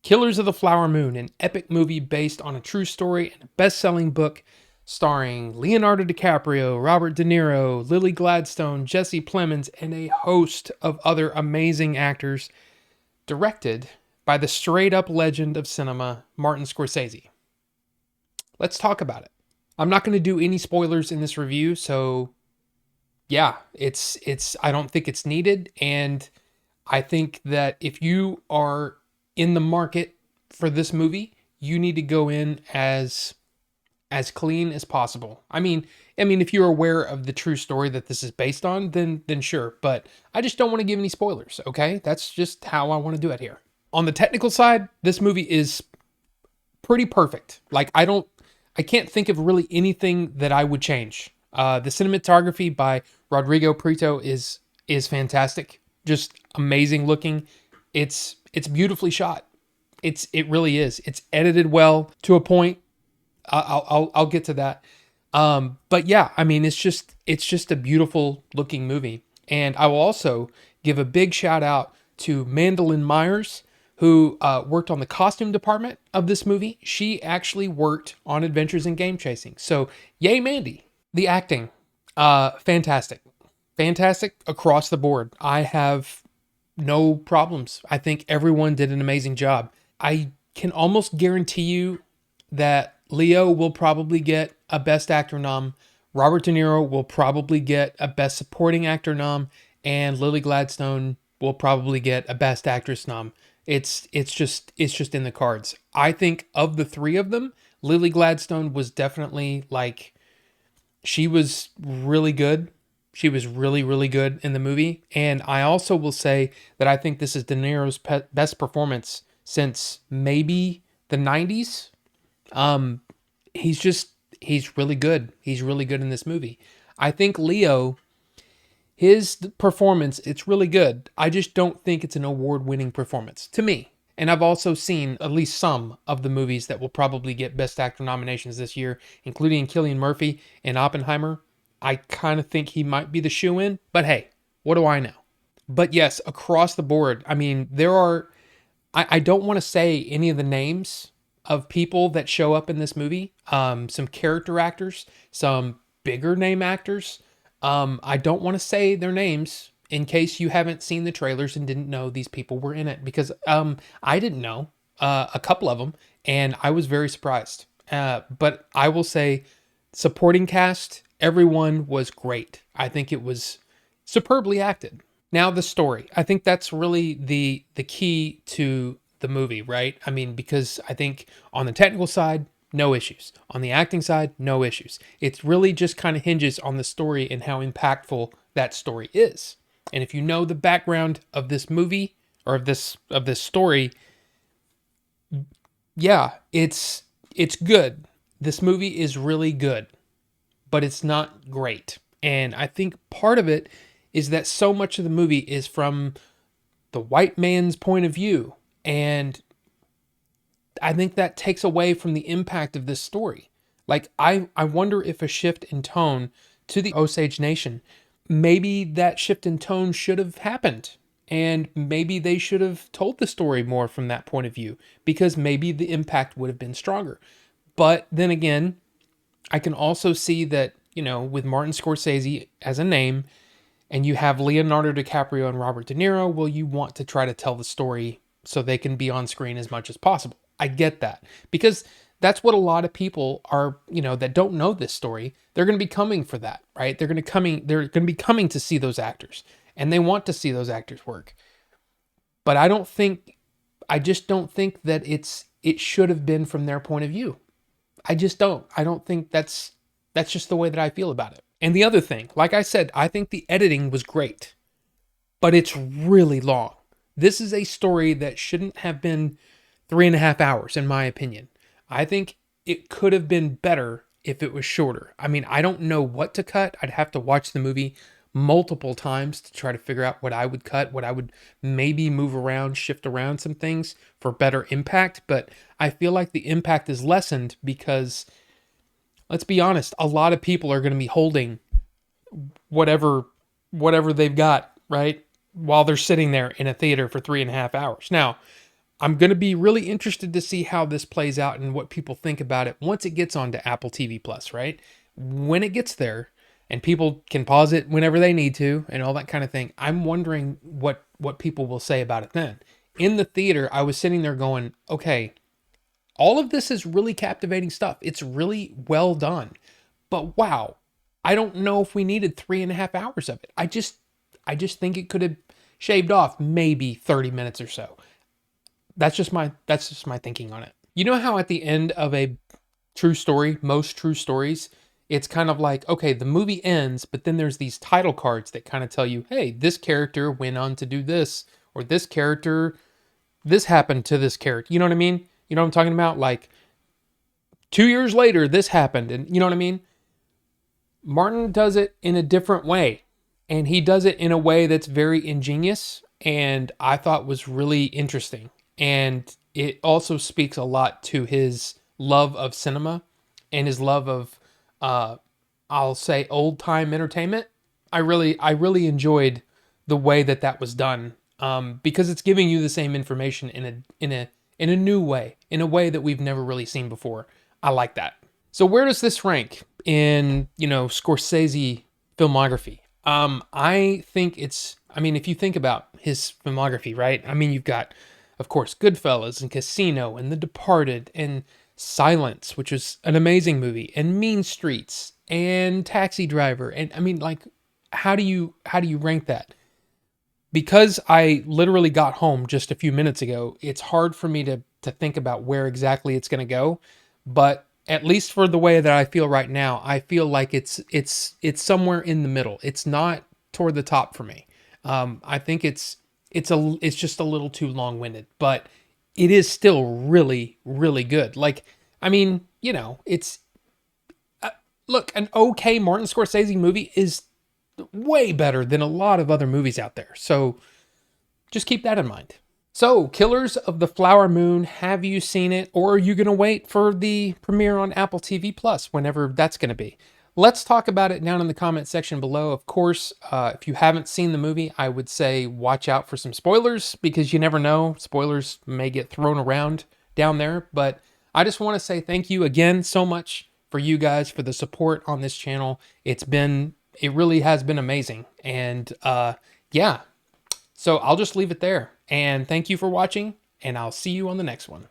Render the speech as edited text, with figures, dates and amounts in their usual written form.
Killers of the Flower Moon, an epic movie based on a true story and a best-selling book starring Leonardo DiCaprio, Robert De Niro, Lily Gladstone, Jesse Plemons, and a host of other amazing actors, directed by the straight-up legend of cinema, Martin Scorcese. Let's talk about it. I'm not going to do any spoilers in this review, so yeah, I don't think it's needed, and I think that if you are in the market for this movie, you need to go in as clean as possible. I mean, if you're aware of the true story that this is based on, then sure. But I just don't want to give any spoilers. Okay, that's just how I want to do it here. On the technical side, this movie is pretty perfect. Like I can't think of really anything that I would change. The cinematography by Rodrigo Prieto is fantastic. Just amazing looking. It's beautifully shot. It really is. It's edited well to a point. I'll get to that. But yeah, I mean, it's just a beautiful looking movie. And I will also give a big shout out to Mandolin Myers, who worked on the costume department of this movie. She actually worked on Adventures in Game Chasing. So yay, Mandy. The acting, fantastic. Fantastic across the board. I have no problems. I think everyone did an amazing job. I can almost guarantee you that Leo will probably get a Best Actor nom. Robert De Niro will probably get a Best Supporting Actor nom. And Lily Gladstone will probably get a Best Actress nom. It's just in the cards. I think of the three of them, Lily Gladstone was definitely she was really good. She was really, really good in the movie. And I also will say that I think this is De Niro's best performance since maybe the 90s. He's really good. He's really good in this movie. I think Leo, his performance, it's really good. I just don't think it's an award-winning performance to me. And I've also seen at least some of the movies that will probably get Best Actor nominations this year, including Cillian Murphy and Oppenheimer. I kind of think he might be the shoe-in, but hey, what do I know? But yes, across the board, I mean, there are, I don't want to say any of the names of people that show up in this movie. Some character actors, some bigger name actors. I don't want to say their names in case you haven't seen the trailers and didn't know these people were in it, because I didn't know a couple of them, and I was very surprised. But I will say, supporting cast, everyone was great. I think it was superbly acted. Now the story. I think that's really the key to the movie, right? I mean, because I think on the technical side, no issues. On the acting side, no issues. It really just kind of hinges on the story and how impactful that story is. And if you know the background of this movie or of this story, yeah, it's good. This movie is really good, but it's not great. And I think part of it is that so much of the movie is from the white man's point of view. And I think that takes away from the impact of this story. Like, I wonder if a shift in tone to the Osage Nation, maybe that shift in tone should have happened. And maybe they should have told the story more from that point of view, because maybe the impact would have been stronger. But then again, I can also see that, with Martin Scorsese as a name, and you have Leonardo DiCaprio and Robert De Niro, well, you want to try to tell the story so they can be on screen as much as possible. I get that, because that's what a lot of people are, that don't know this story. They're going to be coming for that, right? They're going to be coming to see those actors, and they want to see those actors work. But I just don't think that it should have been from their point of view. I just don't. I don't think that's just the way that I feel about it. And the other thing, like I said, I think the editing was great, but it's really long. This is a story that shouldn't have been 3.5 hours, in my opinion. I think it could have been better if it was shorter. I mean, I don't know what to cut. I'd have to watch the movie multiple times to try to figure out what I would cut, what I would maybe move around, shift around some things for better impact. But I feel like the impact is lessened because, let's be honest, a lot of people are going to be holding whatever they've got, right, while they're sitting there in a theater for 3.5 hours. Now, I'm going to be really interested to see how this plays out and what people think about it once it gets onto Apple TV Plus, right? When it gets there and people can pause it whenever they need to and all that kind of thing. I'm wondering what people will say about it then. In the theater, I was sitting there going, okay, all of this is really captivating stuff. It's really well done. But wow, I don't know if we needed 3.5 hours of it. I just think it could have shaved off maybe 30 minutes or so. That's just my thinking on it. You know how at the end of a true story, most true stories, it's kind of like, okay, the movie ends, but then there's these title cards that kind of tell you, hey, this character went on to do this, or this character, this happened to this character. You know what I mean? You know what I'm talking about? Like 2 years later, this happened, and you know what I mean? Martin does it in a different way, and he does it in a way that's very ingenious and I thought was really interesting. And it also speaks a lot to his love of cinema and his love of, uh, I'll say, old time entertainment. I really enjoyed the way that that was done, because it's giving you the same information in a new way, in a way that we've never really seen before. I like that. So where does this rank in, Scorsese filmography? I think I mean, if you think about his filmography, right? I mean, you've got, of course, Goodfellas and Casino and The Departed and Silence, which was an amazing movie, and Mean Streets and Taxi Driver. And I mean, like, how do you rank that? Because I literally got home just a few minutes ago, it's hard for me to think about where exactly it's going to go. But at least for the way that I feel right now, I feel like it's somewhere in the middle. It's not toward the top for me. I think it's just a little too long winded, but it is still really really good. Like, I mean, it's look, an okay Martin Scorsese movie is way better than a lot of other movies out there. So just keep that in mind. So, Killers of the Flower Moon, have you seen it, or are you going to wait for the premiere on Apple TV Plus, whenever that's going to be? Let's talk about it down in the comment section below. Of course, if you haven't seen the movie, I would say watch out for some spoilers, because you never know. Spoilers may get thrown around down there. But I just want to say thank you again so much for you guys, for the support on this channel. It really has been amazing. And yeah, so I'll just leave it there. And thank you for watching, and I'll see you on the next one.